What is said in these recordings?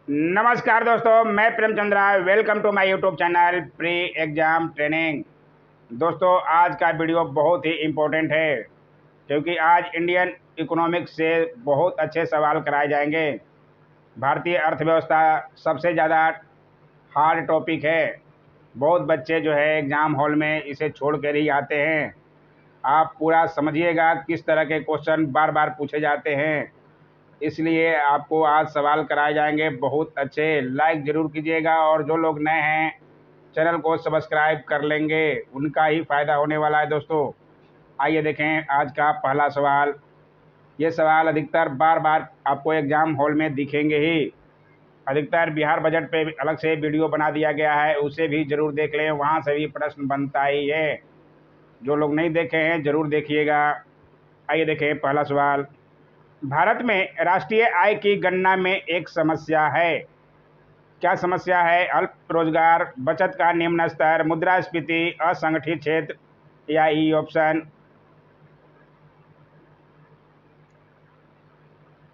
नमस्कार दोस्तों, मैं Premchandra. Welcome to my YouTube channel pre exam training. दोस्तों, आज का वीडियो बहुत ही इम्पोर्टेंट है क्योंकि आज इंडियन इकोनॉमिक्स से बहुत अच्छे सवाल कराए जाएंगे। भारतीय अर्थव्यवस्था सबसे ज़्यादा हार्ड टॉपिक है। बहुत बच्चे जो है एग्ज़ाम हॉल में इसे छोड़ कर ही आते हैं। आप पूरा समझिएगा किस तरह के क्वेश्चन बार बार पूछे जाते हैं, इसलिए आपको आज सवाल कराए जाएंगे बहुत अच्छे। लाइक ज़रूर कीजिएगा और जो लोग नए हैं चैनल को सब्सक्राइब कर लेंगे, उनका ही फ़ायदा होने वाला है। दोस्तों, आइए देखें आज का पहला सवाल। ये सवाल अधिकतर बार बार आपको एग्ज़ाम हॉल में दिखेंगे ही। अधिकतर बिहार बजट पे अलग से वीडियो बना दिया गया है, उसे भी ज़रूर देख लें, वहाँ से भी प्रश्न बनता ही है। जो लोग नहीं देखे हैं ज़रूर देखिएगा। आइए देखें पहला सवाल। भारत में राष्ट्रीय आय की गणना में एक समस्या है। क्या समस्या है? अल्प रोजगार, बचत का निम्न स्तर, मुद्रास्फीति, असंगठित क्षेत्र या ई ऑप्शन।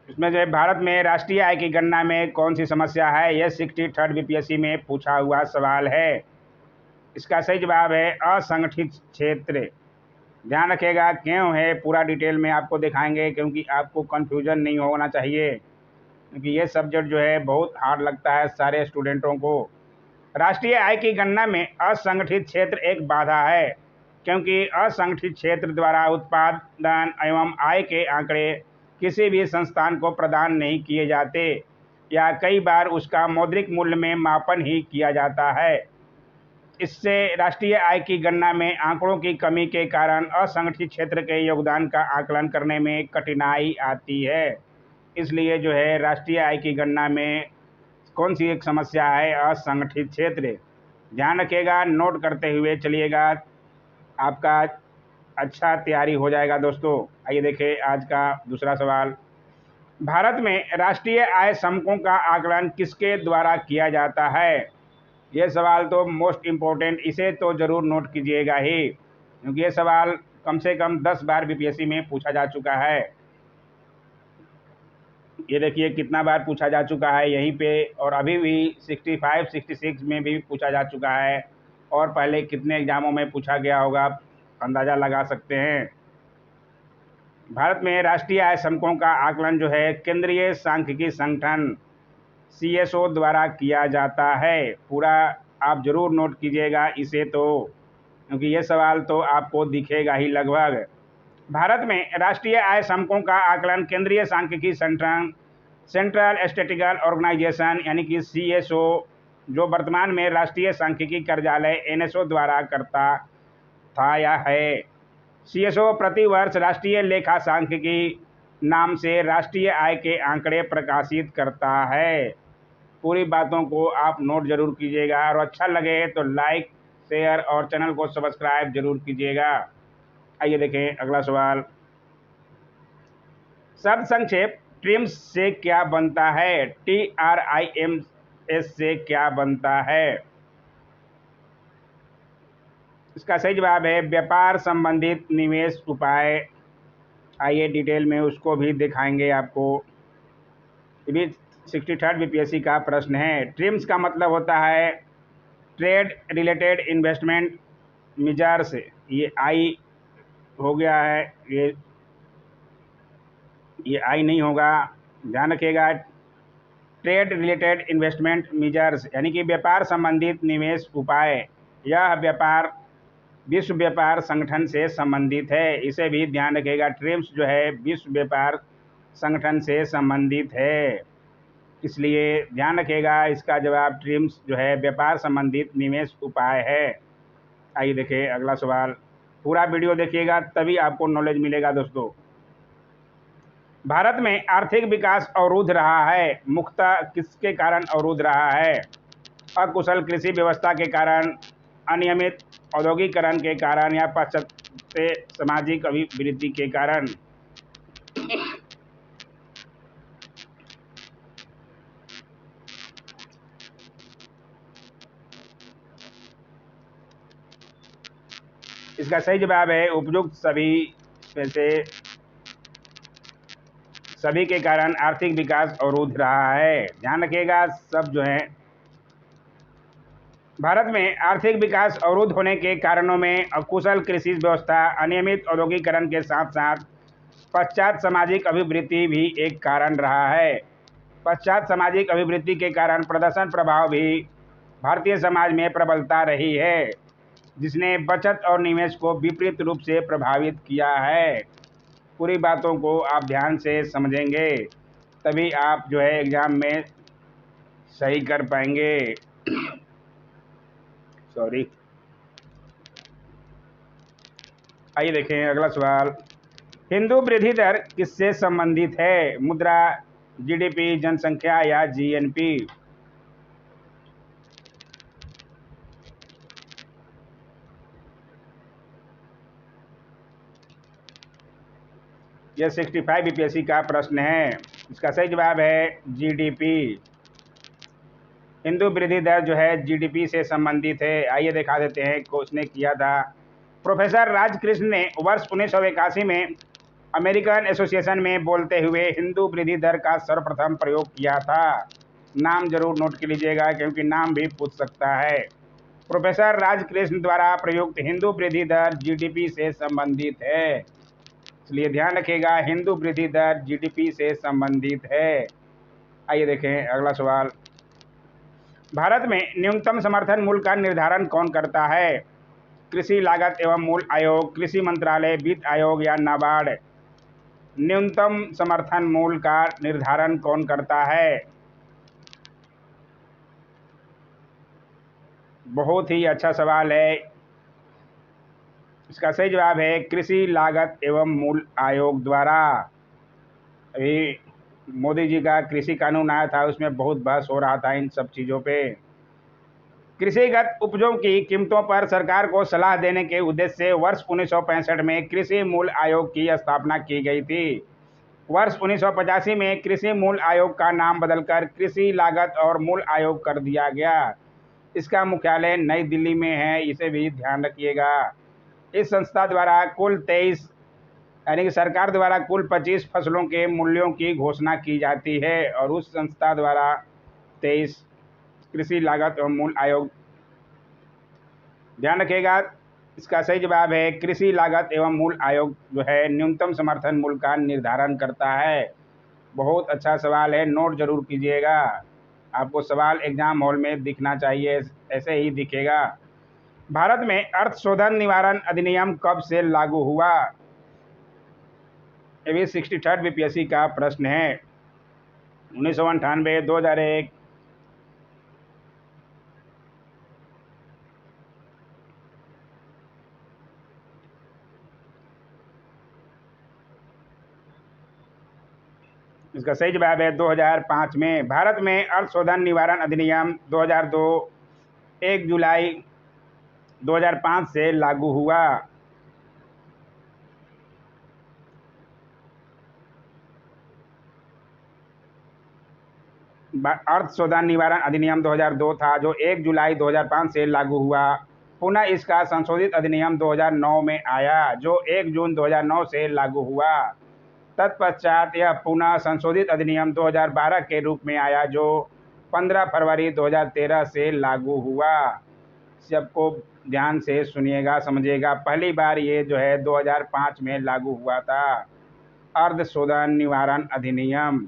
इसमें जो है भारत में राष्ट्रीय आय की गणना में कौन सी समस्या है, यह 63rd बीपीएससी में पूछा हुआ सवाल है। इसका सही जवाब है असंगठित क्षेत्र। ध्यान रखिएगा क्यों है, पूरा डिटेल में आपको दिखाएंगे क्योंकि आपको कन्फ्यूजन नहीं होना चाहिए, क्योंकि ये सब्जेक्ट जो है बहुत हार्ड लगता है सारे स्टूडेंटों को। राष्ट्रीय आय की गणना में असंगठित क्षेत्र एक बाधा है, क्योंकि असंगठित क्षेत्र द्वारा उत्पादन एवं आय के आंकड़े किसी भी संस्थान को प्रदान नहीं किए जाते या कई बार उसका मौद्रिक मूल्य में मापन ही किया जाता है। इससे राष्ट्रीय आय की गणना में आंकड़ों की कमी के कारण असंगठित क्षेत्र के योगदान का आकलन करने में कठिनाई आती है। इसलिए जो है राष्ट्रीय आय की गणना में कौन सी एक समस्या है? असंगठित क्षेत्र। ध्यान रखिएगा, नोट करते हुए चलिएगा, आपका अच्छा तैयारी हो जाएगा। दोस्तों, आइए देखें आज का दूसरा सवाल। भारत में राष्ट्रीय आय समकों का आकलन किसके द्वारा किया जाता है? ये सवाल तो मोस्ट इम्पोर्टेंट, इसे तो ज़रूर नोट कीजिएगा ही, क्योंकि ये सवाल कम से कम 10 बार बीपीएससी में पूछा जा चुका है। ये देखिए कितना बार पूछा जा चुका है यहीं पे, और अभी भी 65, 66 में भी पूछा जा चुका है, और पहले कितने एग्जामों में पूछा गया होगा आप अंदाज़ा लगा सकते हैं। भारत में राष्ट्रीय आय समकों का आकलन जो है केंद्रीय सांख्यिकी संगठन सीएसओ द्वारा किया जाता है। पूरा आप ज़रूर नोट कीजिएगा इसे तो, क्योंकि ये सवाल तो आपको दिखेगा ही लगभग। भारत में राष्ट्रीय आय समकों का आकलन केंद्रीय सांख्यिकी संगठन सेंट्रल स्टैटिस्टिकल ऑर्गेनाइजेशन यानी कि सीएसओ, जो वर्तमान में राष्ट्रीय सांख्यिकी कार्यालय एनएसओ द्वारा करता था या है। सीएसओ प्रतिवर्ष राष्ट्रीय लेखा सांख्यिकी नाम से राष्ट्रीय आय के आंकड़े प्रकाशित करता है। पूरी बातों को आप नोट जरूर कीजिएगा, और अच्छा लगे तो लाइक, शेयर और चैनल को सब्सक्राइब जरूर कीजिएगा। आइए देखें अगला सवाल। शब्द संक्षेप ट्रिम्स से क्या बनता है? TRIMS से क्या बनता है? इसका सही जवाब है व्यापार संबंधित निवेश उपाय। आइए डिटेल में उसको भी दिखाएंगे आपको। ये भी 63rd बीपीएससी का प्रश्न है। ट्रिम्स का मतलब होता है ट्रेड रिलेटेड इन्वेस्टमेंट मेजर्स। ये आई हो गया है, ये आई नहीं होगा, ध्यान रखिएगा। ट्रेड रिलेटेड इन्वेस्टमेंट मेजर्स यानी कि व्यापार संबंधित निवेश उपाय। यह व्यापार विश्व व्यापार संगठन से संबंधित है, इसे भी ध्यान रखिएगा। ट्रिम्स जो है विश्व व्यापार संगठन से संबंधित है, इसलिए ध्यान रखिएगा इसका जवाब ट्रिम्स जो है व्यापार संबंधित निवेश उपाय है। आइए देखें अगला सवाल। पूरा वीडियो देखिएगा तभी आपको नॉलेज मिलेगा। दोस्तों, भारत में आर्थिक विकास अवरुद्ध रहा है, मुख्यतः किसके कारण अवरुद्ध रहा है? अकुशल कृषि व्यवस्था के कारण, अनियमित औद्योगिकरण के कारण या पाश्चात्य सामाजिक अभिवृद्धि के कारण। इसका सही जवाब है उपयुक्त सभी में से सभी के कारण आर्थिक विकास अवरुद्ध रहा है। ध्यान रखिएगा, सब जो है भारत में आर्थिक विकास अवरुद्ध होने के कारणों में अकुशल कृषि व्यवस्था, अनियमित औद्योगिकरण के साथ साथ पश्चात सामाजिक अभिवृद्धि भी एक कारण रहा है। पश्चात सामाजिक अभिवृद्धि के कारण प्रदर्शन प्रभाव भी भारतीय समाज में प्रबलता रही है, जिसने बचत और निवेश को विपरीत रूप से प्रभावित किया है। पूरी बातों को आप ध्यान से समझेंगे तभी आप जो है एग्जाम में सही कर पाएंगे। सॉरी। आइए देखें अगला सवाल। हिंदू वृद्धि दर किससे संबंधित है? मुद्रा, जीडीपी, जनसंख्या या जीएनपी? यह 65 बीपीएससी का प्रश्न है। इसका सही जवाब है जीडीपी। हिंदू वृद्धि दर जो है जीडीपी से संबंधित है। आइए दिखा देते हैं किसने किया था। प्रोफेसर राजकृष्ण ने वर्ष 1981 में अमेरिकन एसोसिएशन में बोलते हुए हिंदू वृद्धि दर का सर्वप्रथम प्रयोग किया था। नाम जरूर नोट कर लीजिएगा क्योंकि नाम भी पूछ सकता है। प्रोफेसर राजकृष्ण द्वारा प्रयुक्त हिंदू वृद्धि दर जीडीपी से संबंधित है, इसलिए ध्यान रखिएगा हिंदू वृद्धि दर जीडीपी से संबंधित है। आइए देखें अगला सवाल। भारत में न्यूनतम समर्थन मूल्य का निर्धारण कौन करता है? कृषि लागत एवं मूल्य आयोग, कृषि मंत्रालय, वित्त आयोग या नाबार्ड? न्यूनतम समर्थन मूल्य का निर्धारण कौन करता है? बहुत ही अच्छा सवाल है। इसका सही जवाब है कृषि लागत एवं मूल्य आयोग द्वारा। अभी मोदी जी का कृषि कानून आया था, उसमें बहुत बहस हो रहा था इन सब चीज़ों पे। कृषिगत उपजों की कीमतों पर सरकार को सलाह देने के उद्देश्य से वर्ष 1965 में कृषि मूल्य आयोग की स्थापना की गई थी। वर्ष 1985 में कृषि मूल्य आयोग का नाम बदलकर कृषि लागत और मूल्य आयोग कर दिया गया। इसका मुख्यालय नई दिल्ली में है, इसे भी ध्यान रखिएगा। इस संस्था द्वारा कुल 23 यानी कि सरकार द्वारा कुल 25 फसलों के मूल्यों की घोषणा की जाती है और उस संस्था द्वारा 23 कृषि लागत और मूल्य आयोग। ध्यान रखिएगा, इसका सही जवाब है कृषि लागत एवं मूल्य आयोग जो है न्यूनतम समर्थन मूल्य का निर्धारण करता है। बहुत अच्छा सवाल है, नोट जरूर कीजिएगा। आपको सवाल एग्जाम हॉल में दिखना चाहिए, ऐसे ही दिखेगा। भारत में अर्थ शोधन निवारण अधिनियम कब से लागू हुआ? ये भी 63 बीपीएससी का प्रश्न है। 1998, 2001, इसका सही जवाब है 2005 में। भारत में अर्थ शोधन निवारण अधिनियम 2002 1 जुलाई 2005 से लागू हुआ। अर्थ शोधन निवारण अधिनियम 2002 था जो 1 जुलाई 2005 से लागू हुआ। पुनः इसका संशोधित अधिनियम 2009 में आया जो 1 जून 2009 से लागू हुआ। तत्पश्चात यह पुनः संशोधित अधिनियम 2012 के रूप में आया जो 15 फरवरी 2013 से लागू हुआ। सबको ध्यान से सुनिएगा, समझिएगा। पहली बार ये जो है 2005 में लागू हुआ था, अर्थ शोधन निवारण अधिनियम।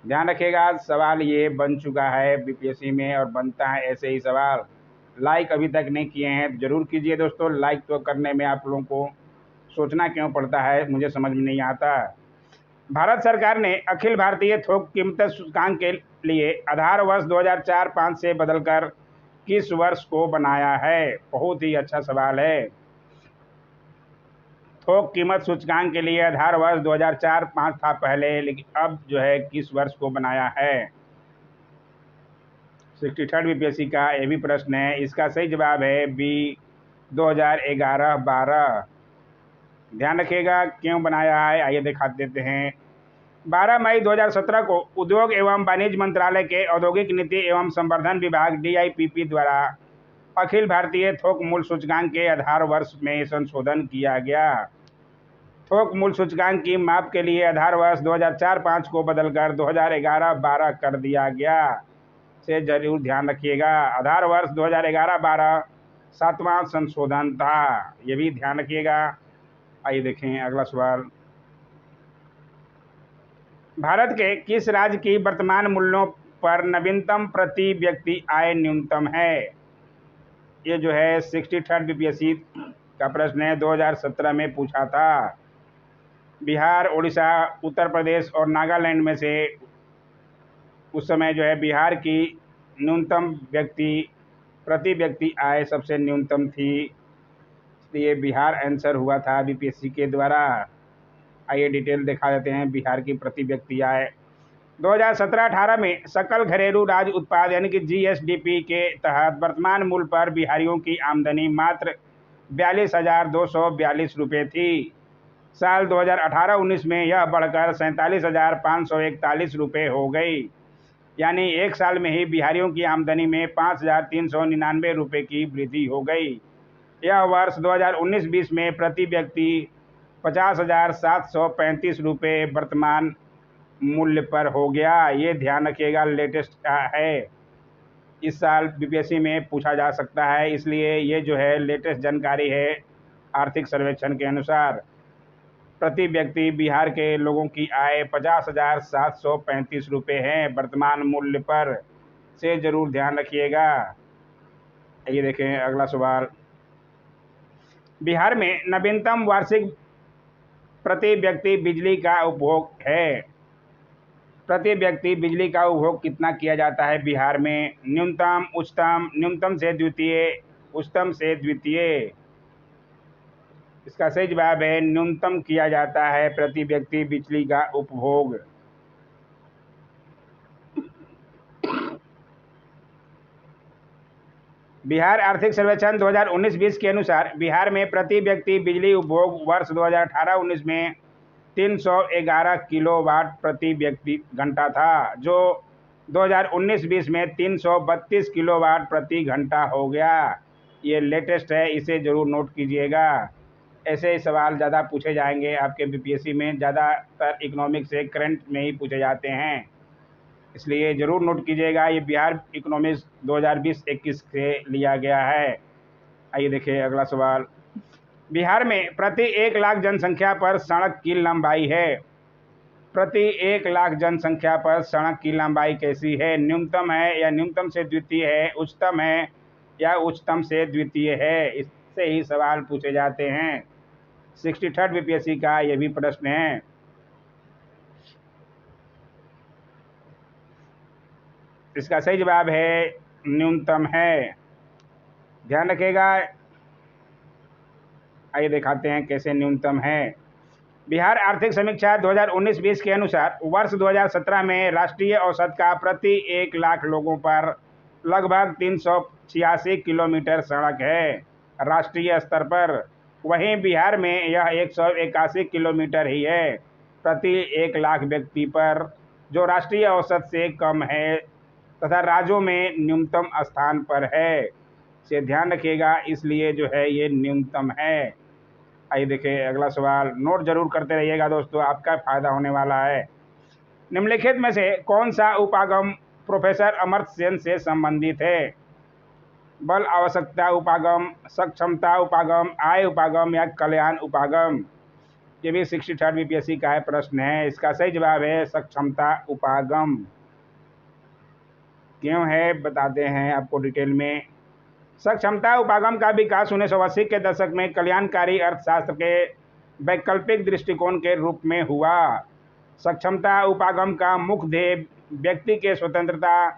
ध्यान रखिएगा, सवाल ये बन चुका है बीपीएससी में और बनता है ऐसे ही सवाल। लाइक अभी तक नहीं किए हैं जरूर कीजिए दोस्तों। लाइक तो करने में आप लोगों को सोचना क्यों पड़ता है, मुझे समझ में नहीं आता। भारत सरकार ने अखिल भारतीय थोक कीमत सूचकांक के लिए आधार वर्ष 2004-5 से बदलकर किस वर्ष को बनाया है? बहुत ही अच्छा सवाल है। थोक कीमत सूचकांक के लिए आधार वर्ष 2004-5 था पहले, लेकिन अब जो है किस वर्ष को बनाया है? 63 बीपीएससी का ये भी प्रश्न है। इसका सही जवाब है बी 2011-12। ध्यान रखिएगा क्यों बनाया है, आइए दिखा देते हैं। 12 मई 2017 को उद्योग एवं वाणिज्य मंत्रालय के औद्योगिक नीति एवं संवर्धन विभाग DIPP द्वारा अखिल भारतीय थोक मूल्य सूचकांक के आधार वर्ष में संशोधन किया गया। थोक मूल्य सूचकांक की माप के लिए आधार वर्ष 2004-5 को बदलकर 2011-12 कर दिया गया, से जरूर ध्यान रखिएगा। आधार वर्ष 2011-12 7वां संशोधन था, ये भी ध्यान रखिएगा। आइए देखें अगला सवाल। भारत के किस राज्य की वर्तमान मूल्यों पर नवीनतम प्रति व्यक्ति आय न्यूनतम है? ये जो है 63 बीपीएससी का प्रश्न है, 2017 में पूछा था। बिहार, उड़ीसा, उत्तर प्रदेश और नागालैंड में से उस समय जो है बिहार की न्यूनतम प्रति व्यक्ति आय सबसे न्यूनतम थी, इसलिए बिहार आंसर हुआ था बीपीएससी के द्वारा। आइए डिटेल दिखा देते हैं बिहार की प्रति व्यक्ति आय। 2017-18 में सकल घरेलू राज्य उत्पाद यानी कि जीएसडीपी के तहत वर्तमान मूल्य पर बिहारियों की आमदनी मात्र 42,242 रुपये थी। साल 2018-19 में यह बढ़कर 47,541 रुपये हो गई, यानी एक साल में ही बिहारियों की आमदनी में 5,399 रुपये की वृद्धि हो गई। यह वर्ष 2019-20 में प्रति व्यक्ति 50,735 रुपये वर्तमान मूल्य पर हो गया। ये ध्यान रखिएगा, लेटेस्ट है, इस साल बीपीएससी में पूछा जा सकता है, इसलिए ये जो है लेटेस्ट जानकारी है। आर्थिक सर्वेक्षण के अनुसार प्रति व्यक्ति बिहार के लोगों की आय 50,735 रुपये है वर्तमान मूल्य पर, से जरूर ध्यान रखिएगा। ये देखें अगला सवाल। बिहार में नवीनतम वार्षिक प्रति व्यक्ति बिजली का उपभोग है। प्रति व्यक्ति बिजली का उपभोग कितना किया जाता है बिहार में? न्यूनतम, उच्चतम, न्यूनतम से द्वितीय, उच्चतम से द्वितीय। इसका सही जवाब है न्यूनतम किया जाता है प्रति व्यक्ति बिजली का उपभोग। बिहार आर्थिक सर्वेक्षण 2019-20 के अनुसार बिहार में प्रति व्यक्ति बिजली उपभोग वर्ष 2018-19 में 311 किलोवाट प्रति व्यक्ति घंटा था, जो 2019-20 में 332 किलोवाट प्रति घंटा हो गया। ये लेटेस्ट है, इसे जरूर नोट कीजिएगा। ऐसे सवाल ज़्यादा पूछे जाएंगे आपके बीपीएससी में, ज़्यादातर इकोनॉमिक्स से करंट में ही पूछे जाते हैं, इसलिए ज़रूर नोट कीजिएगा। ये बिहार इकोनॉमिक्स 2020-21 से लिया गया है। आइए देखिए अगला सवाल। बिहार में प्रति 1 लाख जनसंख्या पर सड़क की लंबाई है। प्रति 1 लाख जनसंख्या पर सड़क की लंबाई कैसी है? न्यूनतम है या न्यूनतम से द्वितीय है? उच्चतम है या उच्चतम से द्वितीय है? इससे ही सवाल पूछे जाते हैं। 63 बीपीएससी का यह भी प्रश्न है। इसका सही जवाब है न्यूनतम है, ध्यान रखिएगा। आइए दिखाते हैं कैसे न्यूनतम है। बिहार आर्थिक समीक्षा 2019-20 के अनुसार वर्ष 2017 में राष्ट्रीय औसत का प्रति 1 लाख लोगों पर लगभग 386 किलोमीटर सड़क है राष्ट्रीय स्तर पर। वहीं बिहार में यह 181 किलोमीटर ही है प्रति 1 लाख व्यक्ति पर, जो राष्ट्रीय औसत से कम है तथा राज्यों में न्यूनतम स्थान पर है, से ध्यान रखिएगा। इसलिए जो है ये न्यूनतम है। आइए देखिए अगला सवाल, नोट जरूर करते रहिएगा दोस्तों, आपका फायदा होने वाला है। निम्नलिखित में से कौन सा उपागम प्रोफेसर अमर्त्य सेन से संबंधित है? बल आवश्यकता उपागम, सक्षमता उपागम, आय उपागम या कल्याण उपागम? ये भी 63 बीपीएससी का है प्रश्न है। इसका सही जवाब है सक्षमता उपागम। क्यों है बताते हैं आपको डिटेल में। सक्षमता उपागम का विकास 1980 के दशक में कल्याणकारी अर्थशास्त्र के वैकल्पिक दृष्टिकोण के रूप में हुआ। सक्षमता उपागम का मुख्य ध्येय व्यक्ति के स्वतंत्रता,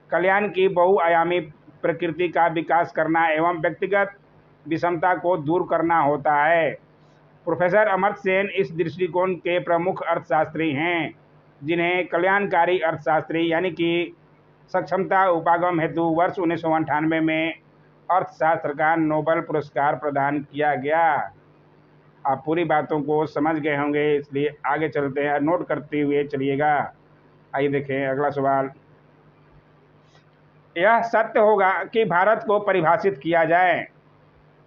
कल्याण की बहुआयामी प्रकृति का विकास करना एवं व्यक्तिगत विषमता को दूर करना होता है। प्रोफेसर अमर्त्य सेन इस दृष्टिकोण के प्रमुख अर्थशास्त्री हैं, जिन्हें कल्याणकारी अर्थशास्त्री यानी कि सक्षमता उपागम हेतु वर्ष 1998 में अर्थशास्त्र का नोबेल पुरस्कार प्रदान किया गया। आप पूरी बातों को समझ गए होंगे, इसलिए आगे चलते हैं, नोट करते हुए चलिएगा। आइए देखें अगला सवाल। यह सत्य होगा कि भारत को परिभाषित किया जाए।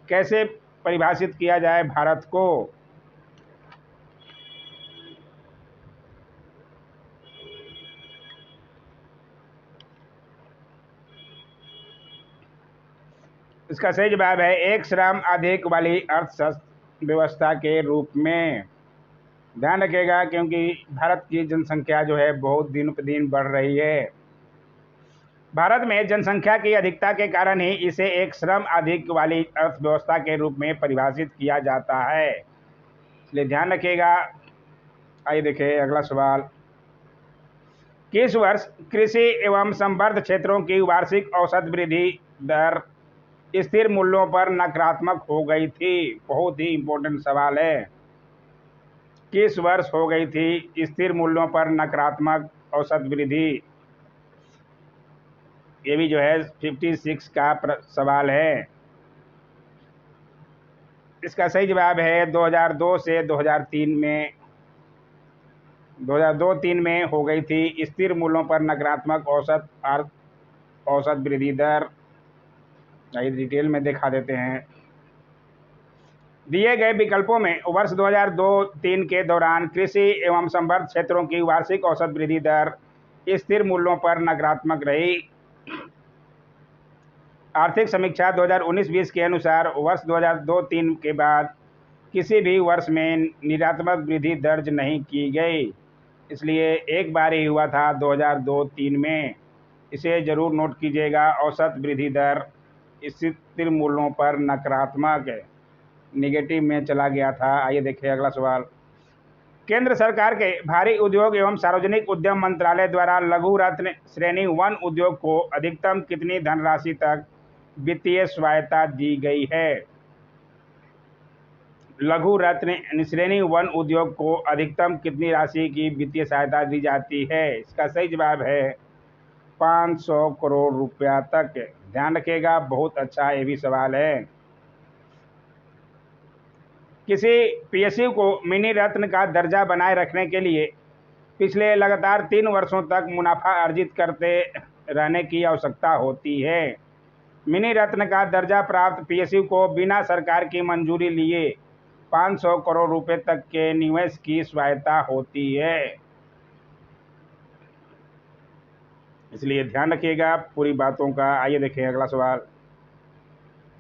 कैसे परिभाषित किया जाए भारत को? इसका सही जवाब है एक श्रम अधिक वाली अर्थव्यवस्था के रूप में। ध्यान रखिएगा क्योंकि भारत की जनसंख्या जो है बहुत दिन प्रतिदिन बढ़ रही है। भारत में जनसंख्या की अधिकता के कारण ही इसे एक श्रम अधिक वाली अर्थव्यवस्था के रूप में परिभाषित किया जाता है, इसलिए ध्यान रखिएगा। आइए देखें अगला सवाल। किस वर्ष कृषि एवं संबद्ध क्षेत्रों की वार्षिक औसत वृद्धि दर स्थिर मूल्यों पर नकारात्मक हो गई थी? बहुत ही इंपॉर्टेंट सवाल है। किस वर्ष हो गई थी स्थिर मूल्यों पर नकारात्मक औसत वृद्धि? ये भी जो है 56 का सवाल है। इसका सही जवाब है 2002 से 2003 में 2002-03 में हो गई थी स्थिर मूल्यों पर नकारात्मक औसत वृद्धि दर। आइए डिटेल में दिखा देते हैं। दिए गए विकल्पों में वर्ष 2002-03 के दौरान कृषि एवं संबद्ध क्षेत्रों की वार्षिक औसत वृद्धि दर स्थिर मूल्यों पर नकारात्मक रही। आर्थिक समीक्षा 2019-20 के अनुसार वर्ष 2002-03 के बाद किसी भी वर्ष में निरात्मक वृद्धि दर्ज नहीं की गई, इसलिए एक बार ही हुआ था 2002-03 में। इसे जरूर नोट कीजिएगा। औसत वृद्धि दर स्थिर मूल्यों पर नकारात्मक नेगेटिव में चला गया था। आइए देखिए अगला सवाल। केंद्र सरकार के भारी उद्योग एवं सार्वजनिक उद्यम मंत्रालय द्वारा लघु रत्न श्रेणी 1 उद्योग को अधिकतम कितनी धनराशि तक वित्तीय सहायता दी गई है? लघु रत्न श्रेणी 1 उद्योग को अधिकतम कितनी राशि की वित्तीय सहायता दी जाती है? इसका सही जवाब है 500 करोड़ रुपया तक। ध्यान रखिएगा, बहुत अच्छा ये भी सवाल है। किसी पीएसयू को मिनी रत्न का दर्जा बनाए रखने के लिए पिछले लगातार 3 वर्षों तक मुनाफा अर्जित करते रहने की आवश्यकता होती है। मिनी रत्न का दर्जा प्राप्त पीएसयू को बिना सरकार की मंजूरी लिए 500 करोड़ रुपए तक के निवेश की सहायता होती है, इसलिए ध्यान रखिएगा पूरी बातों का। आइए देखें अगला सवाल।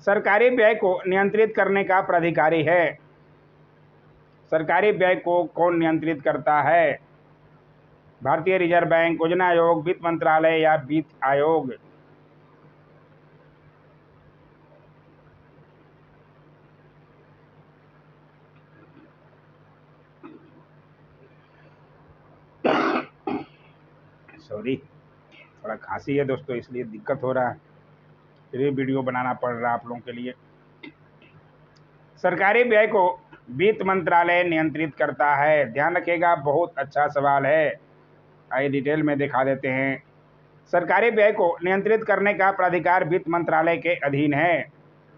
सरकारी व्यय को नियंत्रित करने का प्राधिकारी है। सरकारी व्यय को कौन नियंत्रित करता है? भारतीय रिजर्व बैंक, योजना आयोग, वित्त मंत्रालय या वित्त आयोग? सॉरी, थोड़ा खांसी है दोस्तों, इसलिए दिक्कत हो रहा है, फिर भी वीडियो बनाना पड़ रहा है आप लोगों के लिए। सरकारी व्यय को वित्त मंत्रालय नियंत्रित करता है। ध्यान रखिएगा, बहुत अच्छा सवाल है। आइए डिटेल में दिखा देते हैं। सरकारी व्यय को नियंत्रित करने का प्राधिकार वित्त मंत्रालय के अधीन है।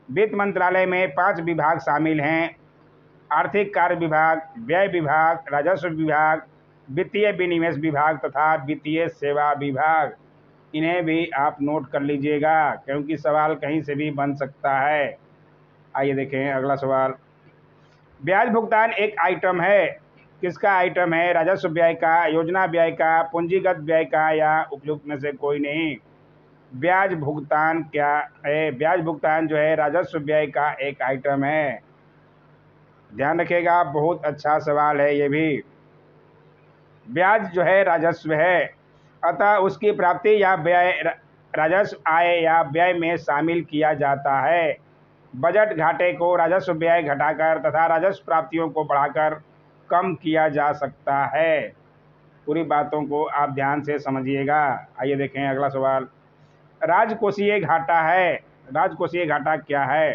वित्त मंत्रालय में 5 विभाग शामिल हैं: आर्थिक कार्य विभाग, व्यय विभाग, राजस्व विभाग, वित्तीय विनिवेश विभाग तथा वित्तीय सेवा विभाग। इन्हें भी आप नोट कर लीजिएगा क्योंकि सवाल कहीं से भी बन सकता है। आइए देखें अगला सवाल। ब्याज भुगतान एक आइटम है। किसका आइटम है? राजस्व व्यय का, योजना व्यय का, पूंजीगत व्यय का या उपयुक्त में से कोई नहीं? ब्याज भुगतान क्या है? ब्याज भुगतान जो है राजस्व व्यय का एक आइटम है। ध्यान रखिएगा, बहुत अच्छा सवाल है ये भी। ब्याज जो है राजस्व है, अतः उसकी प्राप्ति या व्यय राजस्व आय या व्यय में शामिल किया जाता है। बजट घाटे को राजस्व व्यय घटाकर तथा राजस्व प्राप्तियों को बढ़ाकर कम किया जा सकता है। पूरी बातों को आप ध्यान से समझिएगा। आइए देखें अगला सवाल। राजकोषीय घाटा है। राजकोषीय घाटा क्या है?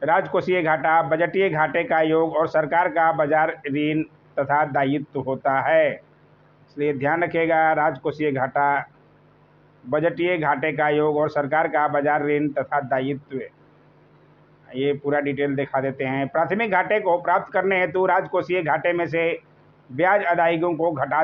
राजकोषीय घाटा बजटीय घाटे का योग और सरकार का बाजार ऋण तथा दायित्व होता है, इसलिए ध्यान रखिएगा। राजकोषीय घाटा बजटीय घाटे का योग और सरकार का बाजार ऋण तथा दायित्व। ये पूरा डिटेल दिखा देते हैं। प्राथमिक घाटे को प्राप्त करने हेतु राजकोषीय घाटे में से ब्याज अदायगियों को घटा